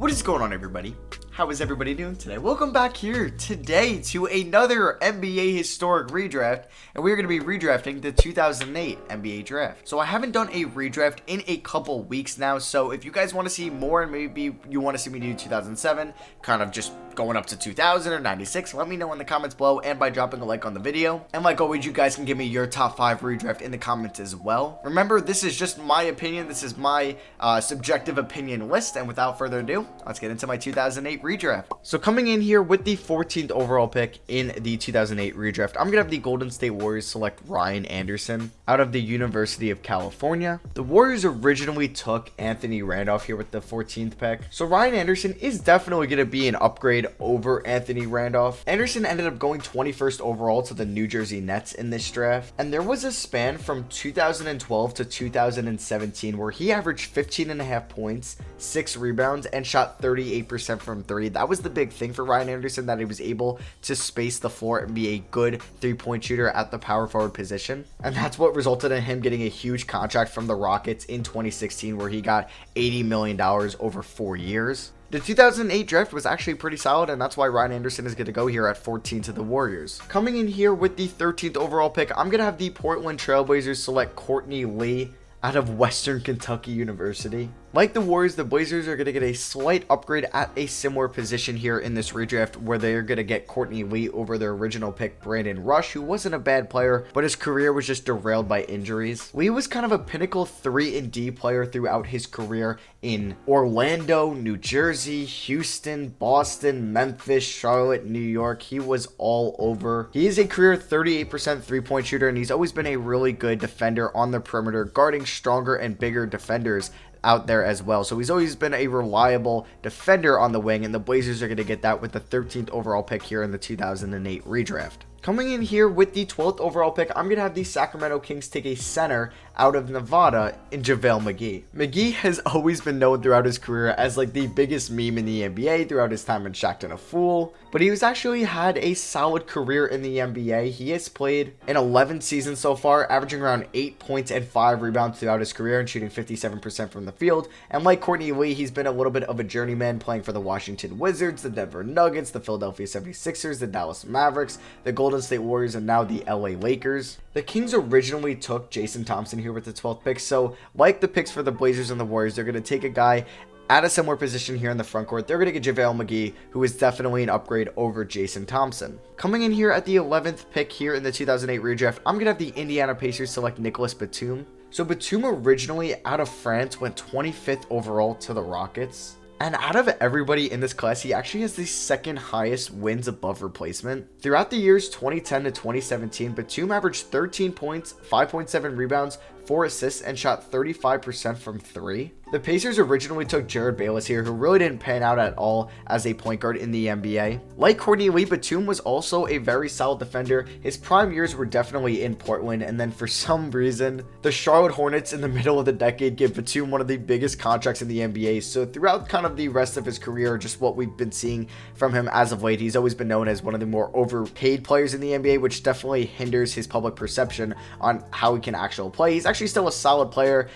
What is going on, everybody? How is everybody doing today? Welcome back here today to another NBA historic redraft, and we're going to be redrafting the 2008 NBA draft. So I haven't done a redraft in a couple weeks now, so if you guys want to see more and maybe you want to see me do 2007, kind of just going up to 2000 or 96, let me know in the comments below and by dropping a like on the video. And like always, you guys can give me your top 5 redraft in the comments as well. Remember, this is just my opinion. This is my subjective opinion list, and without further ado, let's get into my 2008 redraft. So coming in here with the 14th overall pick in the 2008 redraft, I'm gonna have the Golden State Warriors select Ryan Anderson out of the University of California. The Warriors originally took Anthony Randolph here with the 14th pick, so Ryan Anderson is definitely gonna be an upgrade over Anthony Randolph. Anderson ended up going 21st overall to the New Jersey Nets in this draft, and there was a span from 2012 to 2017 where he averaged 15.5 points, 6 rebounds, and shot 38% from 3. That was the big thing for Ryan Anderson, that he was able to space the floor and be a good three-point shooter at the power forward position. And that's what resulted in him getting a huge contract from the Rockets in 2016, where he got $80 million over 4 years. The 2008 draft was actually pretty solid, and that's why Ryan Anderson is going to go here at 14 to the Warriors. Coming in here with the 13th overall pick, I'm going to have the Portland Trailblazers select Courtney Lee out of Western Kentucky University. Like the Warriors, the Blazers are going to get a slight upgrade at a similar position here in this redraft, where they're going to get Courtney Lee over their original pick, Brandon Rush, who wasn't a bad player, but his career was just derailed by injuries. Lee was kind of a pinnacle 3-and-D player throughout his career in Orlando, New Jersey, Houston, Boston, Memphis, Charlotte, New York. He was all over. He is a career 38% three-point shooter, and he's always been a really good defender on the perimeter, guarding stronger and bigger defenders out there as well. So he's always been a reliable defender on the wing, and the Blazers are going to get that with the 13th overall pick here in the 2008 redraft. Coming in here with the 12th overall pick, I'm going to have the Sacramento Kings take a center out of Nevada in Javale McGee. McGee has always been known throughout his career as like the biggest meme in the NBA throughout his time in Shaqtin' a Fool, but he was actually had a solid career in the NBA. He has played in 11 seasons so far, averaging around 8 points and 5 rebounds throughout his career and shooting 57% from the field. And like Courtney Lee, he's been a little bit of a journeyman, playing for the Washington Wizards, the Denver Nuggets, the Philadelphia 76ers, the Dallas Mavericks, the Golden State Warriors, and now the LA Lakers. The Kings originally took Jason Thompson here with the 12th pick, so like the picks for the Blazers and the Warriors, they're going to take a guy at a similar position here in the front court. They're going to get JaVale McGee, who is definitely an upgrade over Jason Thompson. Coming in here at the 11th pick here in the 2008 redraft, I'm going to have the Indiana Pacers select Nicolas Batum. So Batum originally out of France went 25th overall to the Rockets. And out of everybody in this class, he actually has the second highest wins above replacement. Throughout the years 2010 to 2017, Batum averaged 13 points, 5.7 rebounds, 4 assists, and shot 35% from 3. The Pacers originally took Jared Bayless here, who really didn't pan out at all as a point guard in the NBA. Like Courtney Lee, Batum was also a very solid defender. His prime years were definitely in Portland, and then for some reason, the Charlotte Hornets in the middle of the decade give Batum one of the biggest contracts in the NBA. So throughout kind of the rest of his career, just what we've been seeing from him as of late, he's always been known as one of the more overpaid players in the NBA, which definitely hinders his public perception on how he can actually play. He's actually still a solid player.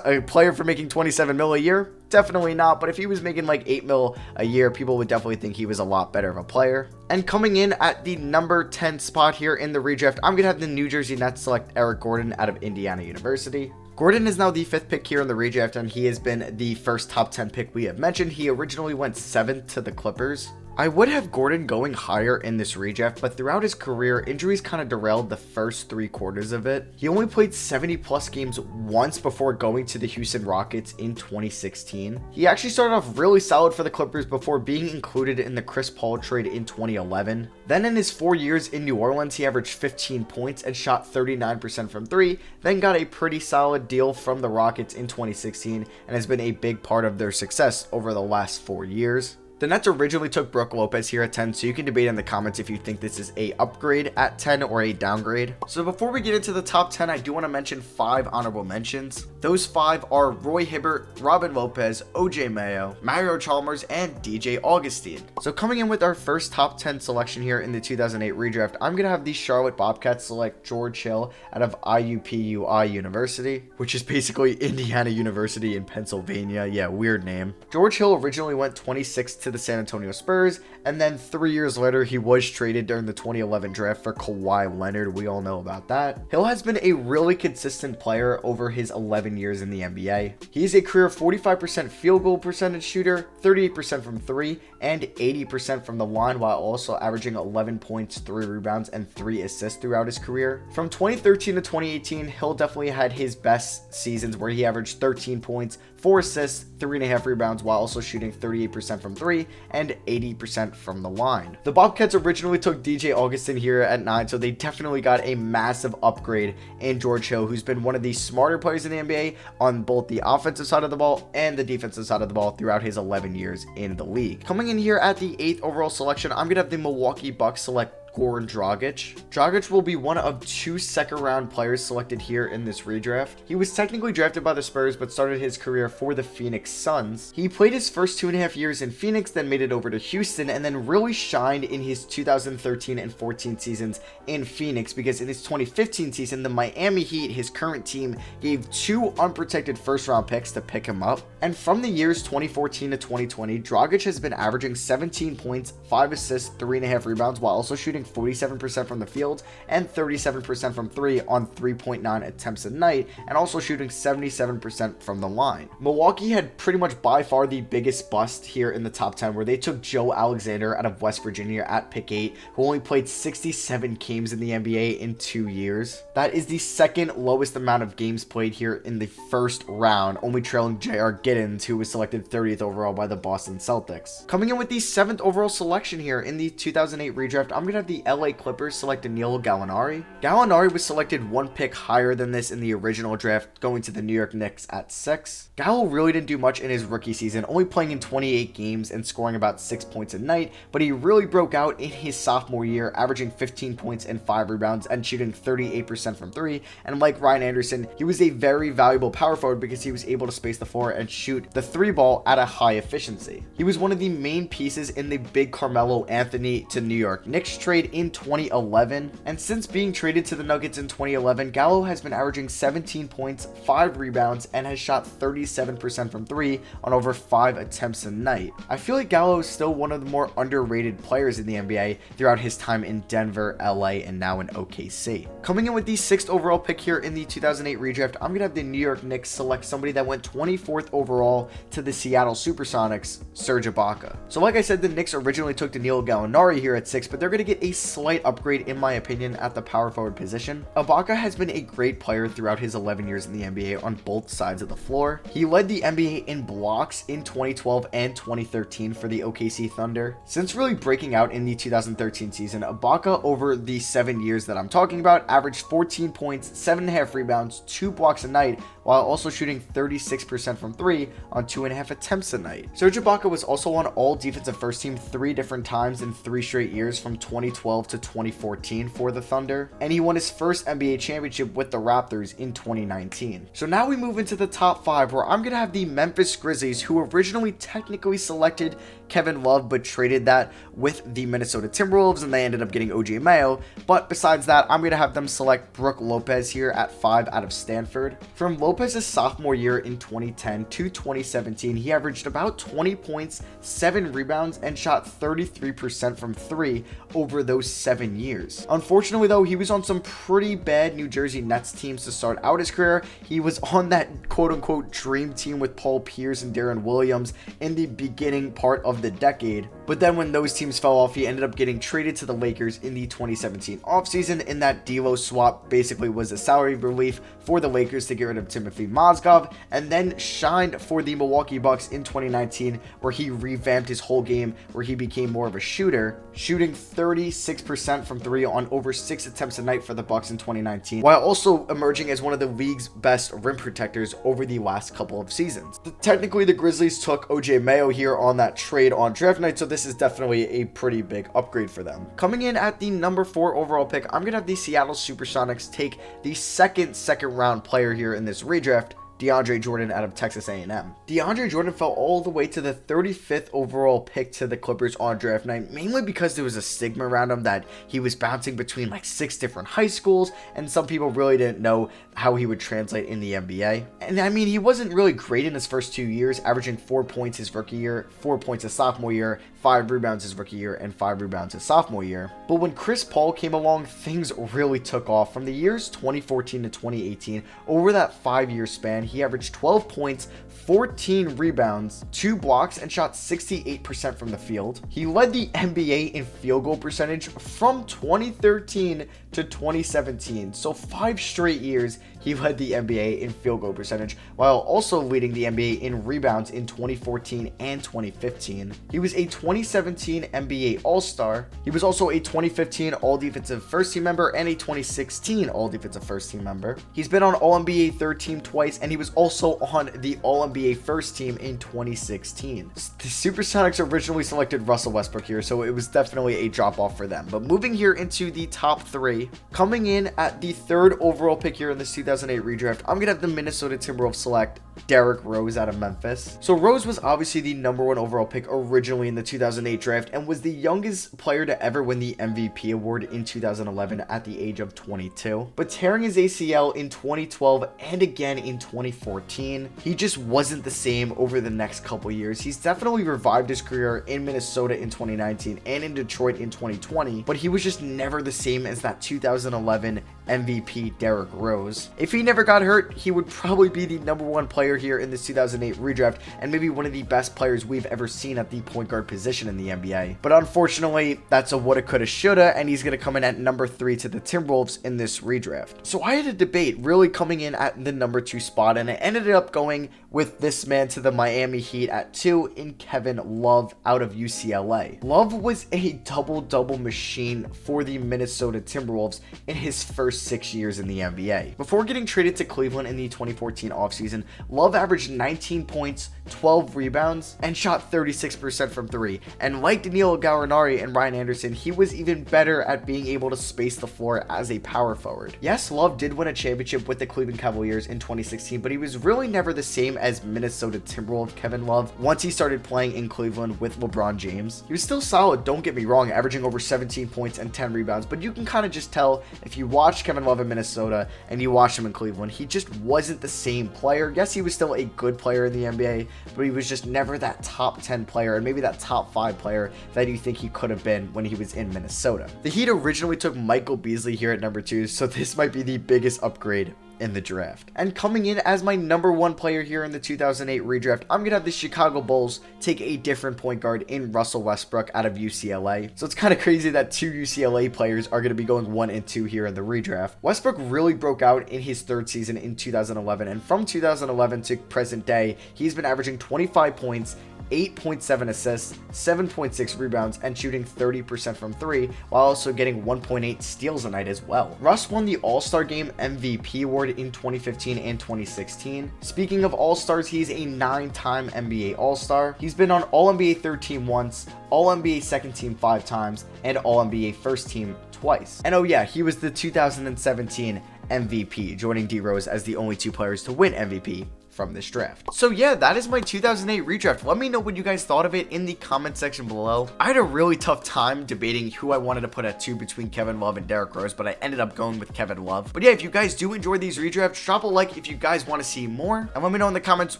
A player for making 27 mil a year? Definitely not, but if he was making like 8 mil a year, people would definitely think he was a lot better of a player. And coming in at the number 10 spot here in the redraft, I'm going to have the New Jersey Nets select Eric Gordon out of Indiana University. Gordon is now the 5th pick here in the redraft, and he has been the first top 10 pick we have mentioned. He originally went 7th to the Clippers. I would have Gordon going higher in this redraft, but throughout his career, injuries kind of derailed the first 3 quarters of it. He only played 70 plus games once before going to the Houston Rockets in 2016. He actually started off really solid for the Clippers before being included in the Chris Paul trade in 2011. Then in his 4 years in New Orleans, he averaged 15 points and shot 39% from 3, then got a pretty solid deal from the Rockets in 2016 and has been a big part of their success over the last 4 years. The Nets originally took Brook Lopez here at 10, so you can debate in the comments if you think this is a upgrade at 10 or a downgrade. So before we get into the top 10, I do want to mention 5 honorable mentions. Those 5 are Roy Hibbert, Robin Lopez, OJ Mayo, Mario Chalmers, and DJ Augustine. So coming in with our first top 10 selection here in the 2008 redraft, I'm going to have the Charlotte Bobcats select George Hill out of IUPUI University, which is basically Indiana University in Pennsylvania. Yeah, weird name. George Hill originally went 26th to the San Antonio Spurs, and then 3 years later, he was traded during the 2011 draft for Kawhi Leonard. We all know about that. Hill has been a really consistent player over his 11 years in the NBA. He's a career 45% field goal percentage shooter, 38% from 3, and 80% from the line, while also averaging 11 points, 3 rebounds, and 3 assists throughout his career. From 2013 to 2018, Hill definitely had his best seasons where he averaged 13 points, 4 assists, 3.5 rebounds, while also shooting 38% from 3 and 80% from the line. The Bobcats originally took DJ Augustine here at 9, so they definitely got a massive upgrade in George Hill, who's been one of the smarter players in the NBA on both the offensive side of the ball and the defensive side of the ball throughout his 11 years in the league. Coming in here at the 8th overall selection, I'm going to have the Milwaukee Bucks select Goran Dragic. Dragic will be one of 2 second-round players selected here in this redraft. He was technically drafted by the Spurs, but started his career for the Phoenix Suns. He played his first 2.5 years in Phoenix, then made it over to Houston, and then really shined in his 2013 and 14 seasons in Phoenix, because in his 2015 season, the Miami Heat, his current team, gave 2 unprotected first-round picks to pick him up. And from the years 2014 to 2020, Dragic has been averaging 17 points, 5 assists, 3.5 rebounds, while also shooting 47% from the field and 37% from 3 on 3.9 attempts a night, and also shooting 77% from the line. Milwaukee had pretty much by far the biggest bust here in the top 10, where they took Joe Alexander out of West Virginia at pick 8, who only played 67 games in the NBA in 2 years. That is the second lowest amount of games played here in the first round, only trailing J.R. Giddens, who was selected 30th overall by the Boston Celtics. Coming in with the 7th overall selection here in the 2008 redraft, I'm going to have the LA Clippers select Danilo Gallinari. Gallinari was selected 1 pick higher than this in the original draft, going to the New York Knicks at 6. Gallo really didn't do much in his rookie season, only playing in 28 games and scoring about 6 points a night, but he really broke out in his sophomore year, averaging 15 points and 5 rebounds and shooting 38% from 3. And like Ryan Anderson, he was a very valuable power forward because he was able to space the floor and shoot the 3 ball at a high efficiency. He was one of the main pieces in the big Carmelo Anthony to New York Knicks trade in 2011, and since being traded to the Nuggets in 2011, Gallo has been averaging 17 points, 5 rebounds, and has shot 37% from 3 on over 5 attempts a night. I feel like Gallo is still one of the more underrated players in the NBA throughout his time in Denver, LA, and now in OKC. Coming in with the 6th overall pick here in the 2008 redraft, I'm going to have the New York Knicks select somebody that went 24th overall to the Seattle Supersonics, Serge Ibaka. So like I said, the Knicks originally took Danilo Gallinari here at 6, but they're going to get a slight upgrade in my opinion at the power forward position. Ibaka has been a great player throughout his 11 years in the NBA on both sides of the floor. He led the NBA in blocks in 2012 and 2013 for the OKC Thunder. Since really breaking out in the 2013 season, Ibaka over the 7 years that I'm talking about averaged 14 points, 7.5 rebounds, 2 blocks a night, while also shooting 36% from 3 on 2.5 attempts a night. Serge Ibaka was also on all defensive first team 3 different times in 3 straight years from 2012 to 2014 for the Thunder, and he won his first NBA championship with the Raptors in 2019. So now we move into the top 5, where I'm going to have the Memphis Grizzlies, who originally technically selected Kevin Love but traded that with the Minnesota Timberwolves, and they ended up getting OJ Mayo. But besides that, I'm going to have them select Brook Lopez here at 5 out of Stanford. From Lopez's sophomore year in 2010 to 2017, he averaged about 20 points, 7 rebounds, and shot 33% from 3 over those 7 years. Unfortunately though, he was on some pretty bad New Jersey Nets teams to start out his career. He was on that quote-unquote dream team with Paul Pierce and Darren Williams in the beginning part of the decade, but then when those teams fell off, he ended up getting traded to the Lakers in the 2017 offseason, and that D'Lo swap basically was a salary relief for the Lakers to get rid of Timothy Mozgov, and then shined for the Milwaukee Bucks in 2019, where he revamped his whole game, where he became more of a shooter, shooting 36% from 3 on over 6 attempts a night for the Bucks in 2019, while also emerging as one of the league's best rim protectors over the last couple of seasons. Technically, the Grizzlies took OJ Mayo here on that trade on draft night, so this is definitely a pretty big upgrade for them. Coming in at the number 4 overall pick, I'm going to have the Seattle Supersonics take the second round player here in this redraft, DeAndre Jordan out of Texas A&M. DeAndre Jordan fell all the way to the 35th overall pick to the Clippers on draft night, mainly because there was a stigma around him that he was bouncing between like 6 different high schools, and some people really didn't know how he would translate in the NBA. And I mean, he wasn't really great in his first 2 years, averaging 4 points his rookie year, 4 points his sophomore year, 5 rebounds his rookie year, and 5 rebounds his sophomore year. But when Chris Paul came along, things really took off. From the years 2014 to 2018, over that 5-year span, he averaged 12 points, 14 rebounds, 2 blocks, and shot 68% from the field. He led the NBA in field goal percentage from 2013 to 2017. So 5 straight years he led the NBA in field goal percentage, while also leading the NBA in rebounds in 2014 and 2015. He was a 2017 NBA All-Star. He was also a 2015 All-Defensive First Team member and a 2016 All-Defensive First Team member. He's been on All-NBA Third Team twice, and he was also on the All-NBA First Team in 2016. The Supersonics originally selected Russell Westbrook here, so it was definitely a drop-off for them. But moving here into the top 3, coming in at the 3rd overall pick here in this 2008 redraft, I'm gonna have the Minnesota Timberwolves select Derrick Rose out of Memphis. So Rose was obviously the number 1 overall pick originally in the 2008 draft and was the youngest player to ever win the MVP award in 2011 at the age of 22. But tearing his ACL in 2012 and again in 2014, he just wasn't the same over the next couple years. He's definitely revived his career in Minnesota in 2019 and in Detroit in 2020, but he was just never the same as that 2011 MVP Derrick Rose. If he never got hurt, he would probably be the number 1 player here in this 2008 redraft and maybe one of the best players we've ever seen at the point guard position in the NBA. But unfortunately, that's a woulda, coulda, shoulda, and he's going to come in at number 3 to the Timberwolves in this redraft. So I had a debate really coming in at the number 2 spot, and I ended up going with this man to the Miami Heat at 2 in Kevin Love out of UCLA. Love was a double-double machine for the Minnesota Timberwolves in his first 6 years in the NBA. Before getting traded to Cleveland in the 2014 offseason, Love averaged 19 points, 12 rebounds, and shot 36% from 3. And like Danilo Gallinari and Ryan Anderson, he was even better at being able to space the floor as a power forward. Yes, Love did win a championship with the Cleveland Cavaliers in 2016, but he was really never the same as Minnesota Timberwolves Kevin Love once he started playing in Cleveland with LeBron James. He was still solid, don't get me wrong, averaging over 17 points and 10 rebounds, but you can kind of just tell if you watch Kevin Love in Minnesota and you watch him in Cleveland, he just wasn't the same player. Yes, he was still a good player in the NBA, but he was just never that top 10 player and maybe that top 5 player that you think he could have been when he was in Minnesota. The Heat originally took Michael Beasley here at number 2, so this might be the biggest upgrade in the draft. And coming in as my number 1 player here in the 2008 redraft, I'm gonna have the Chicago Bulls take a different point guard in Russell Westbrook out of UCLA. So it's kind of crazy that 2 UCLA players are gonna be going 1 and 2 here in the redraft. Westbrook really broke out in his 3rd season in 2011, and from 2011 to present day, he's been averaging 25 points, 8.7 assists, 7.6 rebounds, and shooting 30% from 3, while also getting 1.8 steals a night as well. Russ won the All-Star Game MVP award in 2015 and 2016. Speaking of All-Stars, he's a 9-time NBA All-Star. He's been on All-NBA Third Team once, All-NBA Second Team 5 times, and All-NBA First Team twice. And oh yeah, he was the 2017 MVP, joining D Rose as the only 2 players to win MVP from this draft. So yeah, that is my 2008 redraft. Let me know what you guys thought of it in the comment section below. I had a really tough time debating who I wanted to put at 2 between Kevin Love and Derrick Rose, but I ended up going with Kevin Love. But yeah, if you guys do enjoy these redrafts, drop a like if you guys want to see more, and let me know in the comments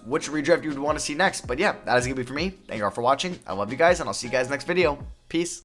which redraft you would want to see next. But yeah, that is gonna be for me. Thank you all for watching. I love you guys, and I'll see you guys next video. Peace.